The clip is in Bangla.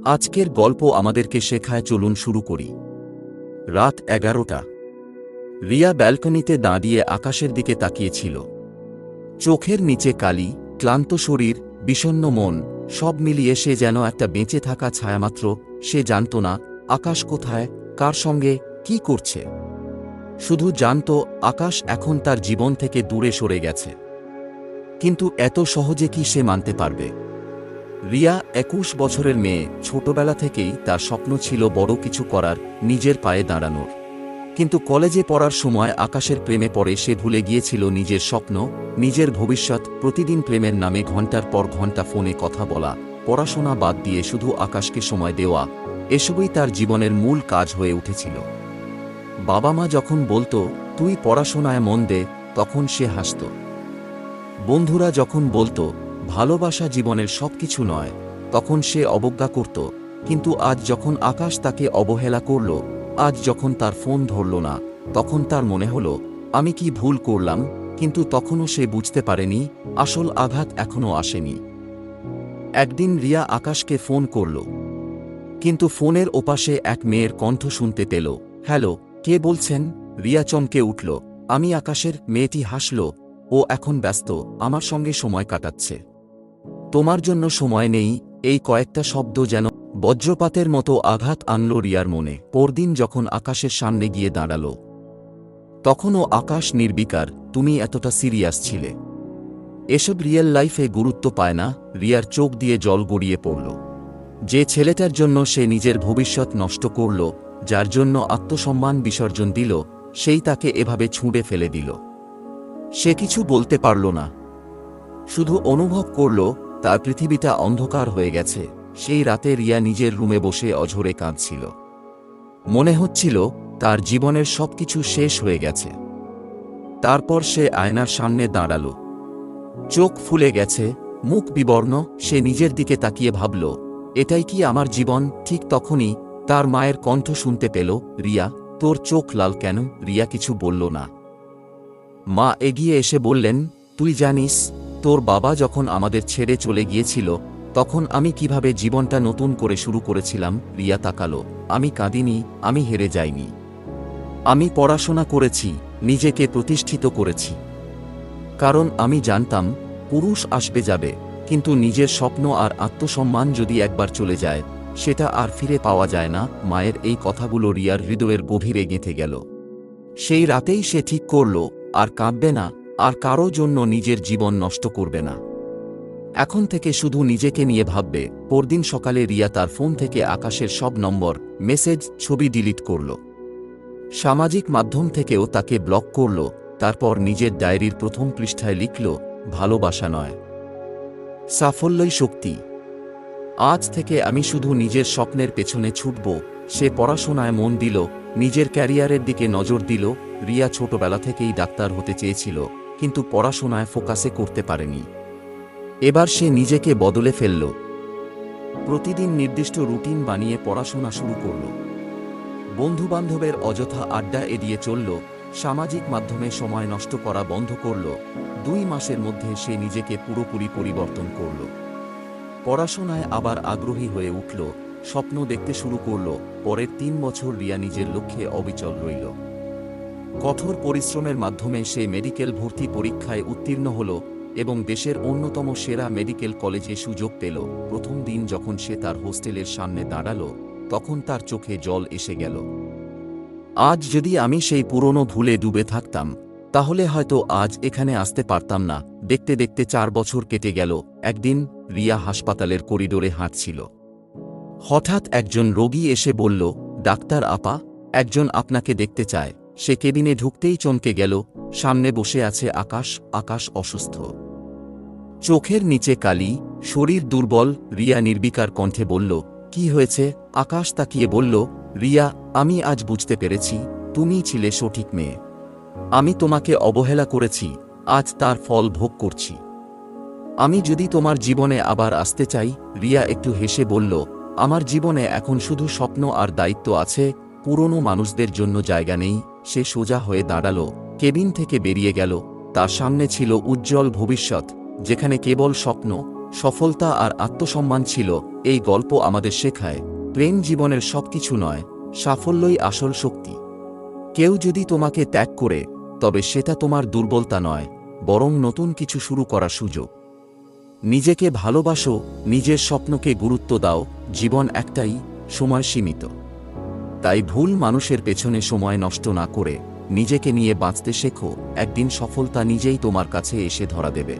আজকের গল্প আমাদেরকে শেখায়, চলুন শুরু করি। রাত 11টা। রিয়া ব্যালকনিতে দাঁড়িয়ে আকাশের দিকে তাকিয়েছিল। চোখের নিচে কালি, ক্লান্ত শরীর, বিষণ্ণ মন, সব মিলিয়ে সে যেন একটা বেঁচে থাকা ছায়ামাত্র। সে জানত না আকাশ কোথায়, কার সঙ্গে, কি করছে। শুধু জানত আকাশ এখন তার জীবন থেকে দূরে সরে গেছে। কিন্তু এত সহজে কি সে মানতে পারবে? রিয়া 21 বছরের মেয়ে। ছোটবেলা থেকেই তার স্বপ্ন ছিল বড় কিছু করার, নিজের পায়ে দাঁড়ানোর। কিন্তু কলেজে পড়ার সময় আকাশের প্রেমে পড়ে সে ভুলে গিয়েছিল নিজের স্বপ্ন, নিজের ভবিষ্যৎ। প্রতিদিন প্রেমের নামে ঘন্টার পর ঘন্টা ফোনে কথা বলা, পড়াশোনা বাদ দিয়ে শুধু আকাশকে সময় দেওয়া, এসবই তার জীবনের মূল কাজ হয়ে উঠেছিল। বাবা মা যখন বলতো তুই পড়াশোনায় মন দে, তখন সে হাসত। বন্ধুরা যখন বলতো ভালোবাসা জীবনের সবকিছু নয়, তখন সে অবজ্ঞা করত। কিন্তু আজ যখন আকাশ তাকে অবহেলা করল, আজ যখন তার ফোন ধরল না, তখন তার মনে হল আমি কি ভুল করলাম। কিন্তু তখনও সে বুঝতে পারেনি আসল আঘাত এখনও আসেনি। একদিন রিয়া আকাশকে ফোন করল, কিন্তু ফোনের ওপাশে এক মেয়ের কণ্ঠ শুনতে পেল। হ্যালো, কে বলছেন? রিয়া চমকে উঠল। আমি আকাশের। মেয়েটি হাসল। ও এখন ব্যস্ত, আমার সঙ্গে সময় কাটাচ্ছে। তোমার জন্য সময় নেই। এই কয়েকটা শব্দ যেন বজ্রপাতের মতো আঘাত আনল রিয়ার মনে। পরদিন যখন আকাশের সামনে গিয়ে দাঁড়াল, তখনও আকাশ নির্বিকার। তুমি এতটা সিরিয়াস ছিলে? এসব রিয়েল লাইফে গুরুত্ব পায় না। রিয়ার চোখ দিয়ে জল গড়িয়ে পড়ল। যে ছেলেটার জন্য সে নিজের ভবিষ্যৎ নষ্ট করল, যার জন্য আত্মসম্মান বিসর্জন দিল, সেই তাকে এভাবে ছুঁড়ে ফেলে দিল। সে কিছু বলতে পারল না, শুধু অনুভব করল তার পৃথিবীটা অন্ধকার হয়ে গেছে। সেই রাতে রিয়া নিজের রুমে বসে অঝরে কাঁদছিল। মনে হচ্ছিল তার জীবনের সবকিছু শেষ হয়ে গেছে। তারপর সে আয়নার সামনে দাঁড়াল। চোখ ফুলে গেছে, মুখ বিবর্ণ। সে নিজের দিকে তাকিয়ে ভাবল, এটাই কি আমার জীবন? ঠিক তখনই তার মায়ের কণ্ঠ শুনতে পেল। রিয়া, তোর চোখ লাল কেন? রিয়া কিছু বলল না। মা এগিয়ে এসে বললেন, তুই জানিস তোর বাবা যখন আমাদের ছেড়ে চলে গিয়েছিল, তখন আমি কিভাবে জীবনটা নতুন করে শুরু করেছিলাম। রিয়া তাকালো। আমি কাঁদিনি, আমি হেরে যাইনি। আমি পড়াশোনা করেছি, নিজেকে প্রতিষ্ঠিত করেছি। কারণ আমি জানতাম পুরুষ আসবে যাবে, কিন্তু নিজের স্বপ্ন আর আত্মসম্মান যদি একবার চলে যায়, সেটা আর ফিরে পাওয়া যায় না। মায়ের এই কথাগুলো রিয়ার হৃদয়ের গভীরে গেঁথে গেল। সেই রাতেই সে ঠিক করল আর কাঁদবে না, আর কারো জন্য নিজের জীবন নষ্ট করবে না। এখন থেকে শুধু নিজেকে নিয়ে ভাববে। পরদিন সকালে রিয়া তার ফোন থেকে আকাশের সব নম্বর, মেসেজ, ছবি ডিলিট করল। সামাজিক মাধ্যম থেকেও তাকে ব্লক করল। তারপর নিজের ডায়েরির প্রথম পৃষ্ঠায় লিখল, ভালোবাসা নয়, সাফল্যই শক্তি। আজ থেকে আমি শুধু নিজের স্বপ্নের পেছনে ছুটব। সে পড়াশোনায় মন দিল, নিজের ক্যারিয়ারের দিকে নজর দিল। রিয়া ছোটবেলা থেকেই ডাক্তার হতে চেয়েছিল, কিন্তু পড়াশোনায় ফোকাসে করতে পারেনি। এবার সে নিজেকে বদলে ফেলল। প্রতিদিন নির্দিষ্ট রুটিন বানিয়ে পড়াশোনা শুরু করল। বন্ধুবান্ধবের অযথা আড্ডা এড়িয়ে চলল। সামাজিক মাধ্যমে সময় নষ্ট করা বন্ধ করল। 2 মাসের মধ্যে সে নিজেকে পুরোপুরি পরিবর্তন করল। পড়াশোনায় আবার আগ্রহী হয়ে উঠল, স্বপ্ন দেখতে শুরু করল। পরের 3 বছর রিয়া নিজের লক্ষ্যে অবিচল রইল। কঠোর পরিশ্রমের মাধ্যমে সে মেডিকেল ভর্তি পরীক্ষায় উত্তীর্ণ হল এবং দেশের অন্যতম সেরা মেডিকেল কলেজে সুযোগ পেল। প্রথম দিন যখন সে তার হোস্টেলের সামনে দাঁড়াল, তখন তার চোখে জল এসে গেল। আজ যদি আমি সেই পুরনো ভুলে ডুবে থাকতাম, তাহলে হয়তো আজ এখানে আসতে পারতাম না। দেখতে দেখতে 4 বছর কেটে গেল। একদিন রিয়া হাসপাতালের করিডোরে হাঁটছিল। হঠাৎ একজন রোগী এসে বলল, ডাক্তার আপা, একজন আপনাকে দেখতে চায়। সে কেবিনে ঢুকতেই চমকে গেল। সামনে বসে আছে আকাশ। আকাশ অসুস্থ, চোখের নিচে কালি, শরীর দুর্বল। রিয়া নির্বিকার কণ্ঠে বলল, কি হয়েছে? আকাশ তাকিয়ে বলল, রিয়া, আমি আজ বুঝতে পেরেছি তুমিই ছিলে সঠিক মেয়ে। আমি তোমাকে অবহেলা করেছি, আজ তার ফল ভোগ করছি। আমি যদি তোমার জীবনে আবার আসতে চাই। রিয়া একটু হেসে বলল, আমার জীবনে এখন শুধু স্বপ্ন আর দায়িত্ব আছে, পুরনো মানুষদের জন্য জায়গা নেই। সে সোজা হয়ে দাঁড়াল, কেবিন থেকে বেরিয়ে গেল। তার সামনে ছিল উজ্জ্বল ভবিষ্যৎ, যেখানে কেবল স্বপ্ন, সফলতা আর আত্মসম্মান ছিল। এই গল্প আমাদের শেখায় প্রেম জীবনের সবকিছু নয়, সাফল্যই আসল শক্তি। কেউ যদি তোমাকে ত্যাগ করে, তবে সেটা তোমার দুর্বলতা নয়, বরং নতুন কিছু শুরু করার সুযোগ। নিজেকে ভালোবাসো, নিজের স্বপ্নকে গুরুত্ব দাও। জীবন একটাই, সময় সীমিত। তাই ভুল মানুষের পেছনে সময় নষ্ট না করে নিজেকে নিয়ে বাঁচতে শেখো। একদিন সফলতা নিজেই তোমার কাছে এসে ধরা দেবে।